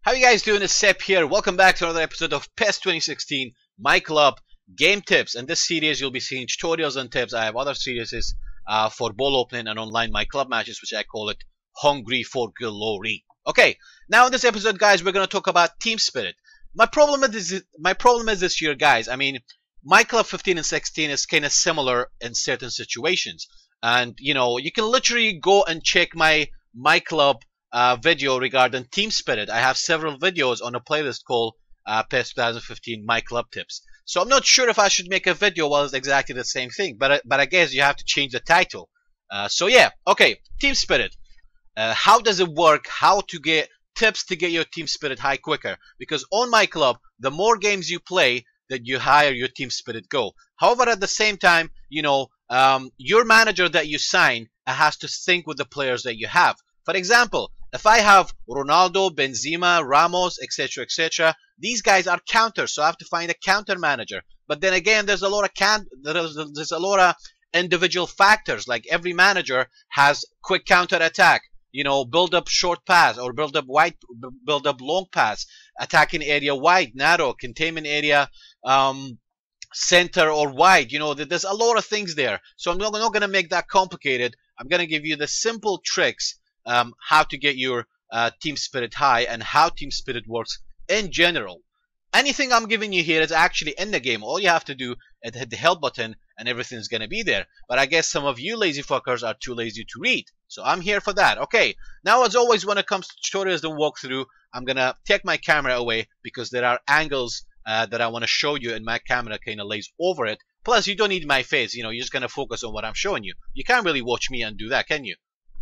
How you guys doing? It's Sep here. Welcome back to another episode of PES 2016 myClub game tips. In this series, you'll be seeing tutorials and tips. I have other series for ball opening and online myClub matches, which I call it Hungry for Glory. Okay, now in this episode, guys, we're going to talk about team spirit. My problem is this year, guys. I mean, myClub 15 and 16 is kind of similar in certain situations, and you know, you can literally go and check my myClub video regarding team spirit. I have several videos on a playlist called PES 2015 myClub tips. So I'm not sure if I should make a video while it's exactly the same thing, but I guess you have to change the title. So yeah, okay, team spirit. How does it work? How to get tips to get your team spirit high quicker? Because on myClub, the more games you play, that you higher your team spirit go. However, at the same time, you know, your manager that you sign has to sync with the players that you have. For example, if I have Ronaldo, Benzema, Ramos, etc., these guys are counters, so I have to find a counter manager. But then again, there's a lot of individual factors. Like every manager has quick counter attack, you know, build up short pass or build up wide, build up long pass, attacking area wide, narrow, containment area, center or wide. You know, there's a lot of things there. So I'm not going to make that complicated. I'm going to give you the simple tricks. How to get your team spirit high and how team spirit works in general. Anything I'm giving you here is actually in the game. All you have to do is hit the help button and everything's gonna be there. But I guess some of you lazy fuckers are too lazy to read, so I'm here for that. Okay, now as always when it comes to tutorials and walkthrough, I'm gonna take my camera away because there are angles that I want to show you and my camera kind of lays over it. Plus you don't need my face, you know, you're just gonna focus on what I'm showing you. You can't really watch me and do that, can you?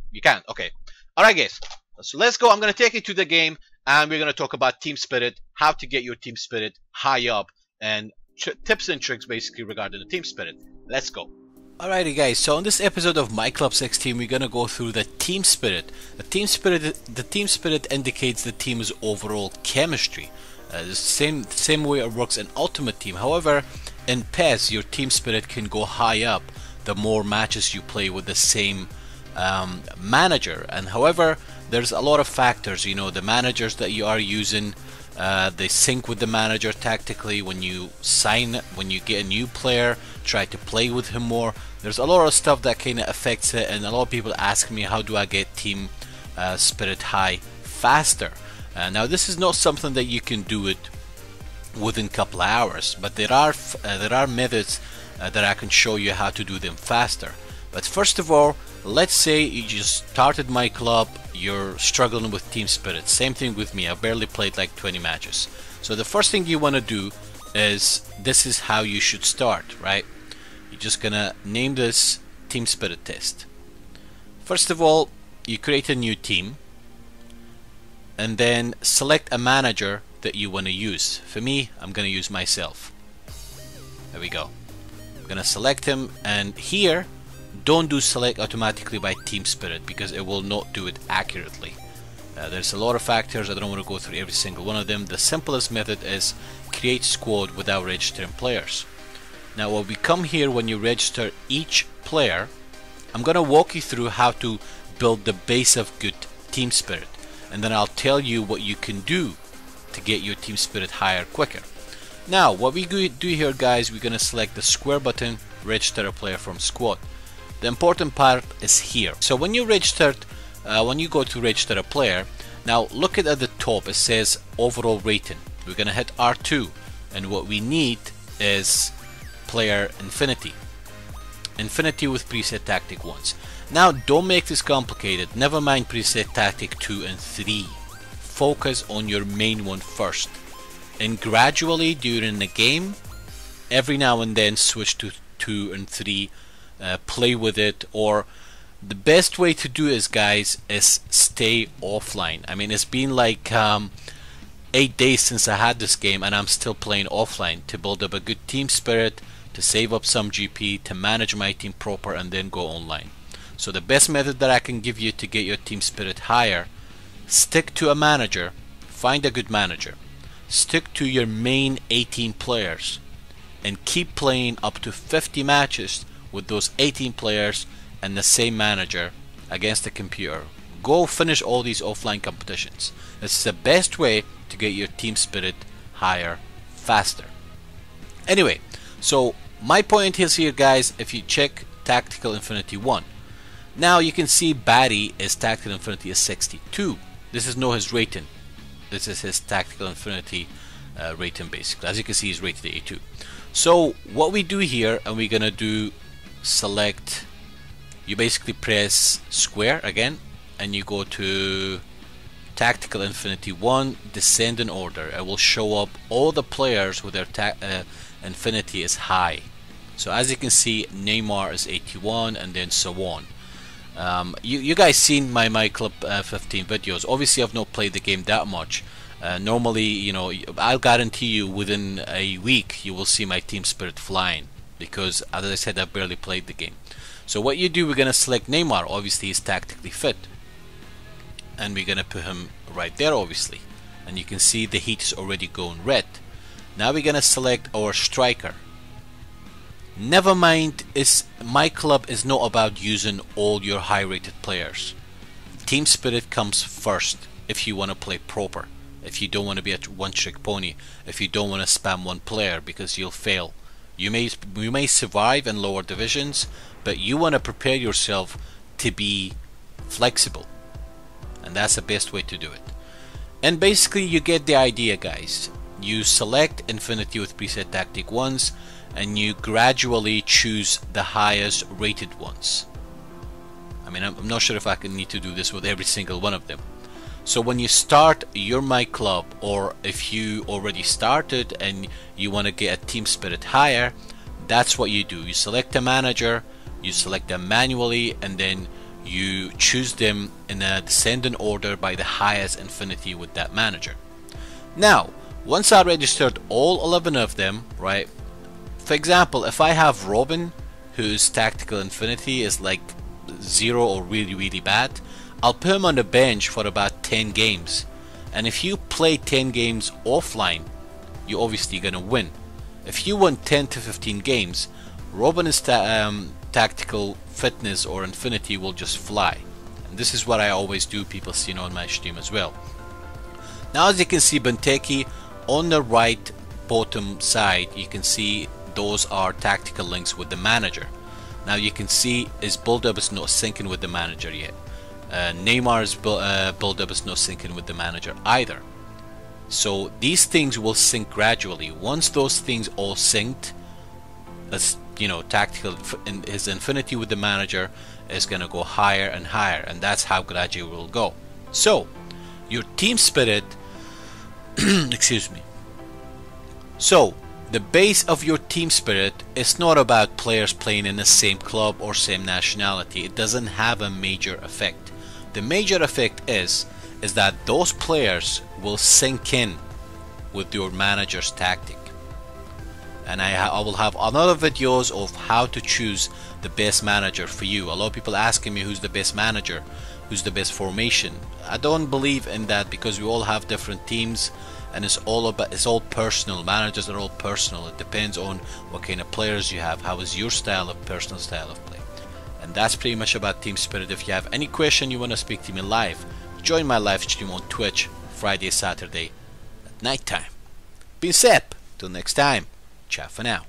You can't. Okay. Alright guys, so let's go. I'm going to take you to the game and we're going to talk about team spirit, how to get your team spirit high up, and tips and tricks basically regarding the team spirit. Let's go. Alrighty guys, so in this episode of myClub 16 we're going to go through the team spirit. The team spirit indicates the team's overall chemistry. The same way it works in Ultimate Team. However, in PES your team spirit can go high up the more matches you play with the same manager. And however, there's a lot of factors. You know, the managers that you are using, they sync with the manager tactically. When you get a new player, try to play with him more. There's a lot of stuff that kind of affects it, and a lot of people ask me, how do I get team spirit high faster? Now this is not something that you can do it within a couple of hours, but there are methods that I can show you how to do them faster. But first of all, let's say you just started myClub, you're struggling with team spirit. Same thing with me, I barely played like 20 matches. So the first thing you want to do is, this is how you should start, right? You're just gonna name this team spirit test. First of all, you create a new team and then select a manager that you want to use. For me, I'm gonna use myself. There we go. I'm gonna select him, and here don't do select automatically by team spirit because it will not do it accurately. There's a lot of factors. I don't want to go through every single one of them. The simplest method is create squad without registering players. Now when we come here, when you register each player, I'm gonna walk you through how to build the base of good team spirit, and then I'll tell you what you can do to get your team spirit higher quicker. Now what we do here, guys, we're gonna select the square button, register a player from squad. The important part is here. So when you go to register a player, now look at the top, it says overall rating. We're gonna hit R2, and what we need is player infinity with preset tactic 1s. Now don't make this complicated, never mind preset tactic 2 and 3. Focus on your main one first, and gradually during the game, every now and then switch to 2 and 3. Play with it, or the best way to do is, guys, is stay offline. I mean, it's been like 8 days since I had this game and I'm still playing offline to build up a good team spirit, to save up some GP, to manage my team proper, and then go online. So the best method that I can give you to get your team spirit higher, stick to a manager, find a good manager, stick to your main 18 players, and keep playing up to 50 matches with those 18 players and the same manager against the computer. go finish all these offline competitions. This is the best way to get your team spirit higher faster. Anyway, so my point is here, guys, if you check Tactical Infinity 1, now you can see Barry is Tactical Infinity is 62. This is not his rating. This is his Tactical Infinity rating basically. As you can see, he's rated 82. So what we do here, and we're gonna do select, you basically press square again, and you go to Tactical Infinity 1, descend in order. It will show up all the players with their Infinity is high. So as you can see, Neymar is 81, and then so on. You guys seen my myClub 15 videos. Obviously I've not played the game that much. Normally, you know, I'll guarantee you within a week you will see my team spirit flying, because as I said, I've barely played the game. So what you do, we're gonna select Neymar. Obviously he's tactically fit, and we're gonna put him right there, obviously, and you can see the heat is already going red. Now we're gonna select our striker. Never mind, myClub is not about using all your high rated players. Team spirit comes first if you want to play proper, if you don't want to be a one-trick pony, if you don't want to spam one player, because you'll fail. You may survive in lower divisions, but you want to prepare yourself to be flexible, and that's the best way to do it. And basically you get the idea, guys. You select Infinity with preset tactic ones, and you gradually choose the highest rated ones. I mean, I'm not sure if I need to do this with every single one of them. So when you start your myClub, or if you already started and you want to get a team spirit higher, that's what you do. You select a manager, you select them manually, and then you choose them in a descending order by the highest Infinity with that manager. Now, once I registered all 11 of them, right? For example, if I have Robin, whose Tactical Infinity is like 0 or really bad, I'll put him on the bench for about 10 games. And if you play 10 games offline, you're obviously gonna win. If you win 10 to 15 games, Robin's tactical fitness or Infinity will just fly. And this is what I always do. People see on my stream as well. Now, as you can see, Benteke on the right bottom side, you can see those are tactical links with the manager. Now you can see his build-up is not syncing with the manager yet. Neymar's build-up is not syncing with the manager either. So these things will sync gradually. Once those things all synced, as you know, tactical, his Infinity with the manager is gonna go higher and higher, and that's how gradually it will go. So your team spirit excuse me. So the base of your team spirit is not about players playing in the same club or same nationality. It doesn't have a major effect. The major effect is that those players will sink in with your manager's tactic. And I will have another videos of how to choose the best manager for you. A lot of people asking me who's the best manager, who's the best formation. I don't believe in that, because we all have different teams, and it's all personal. Managers are all personal. It depends on what kind of players you have, how is your personal style of play. And that's pretty much about team spirit. If you have any question, you want to speak to me live, join my live stream on Twitch Friday, Saturday at night time. Being said, till next time, ciao for now.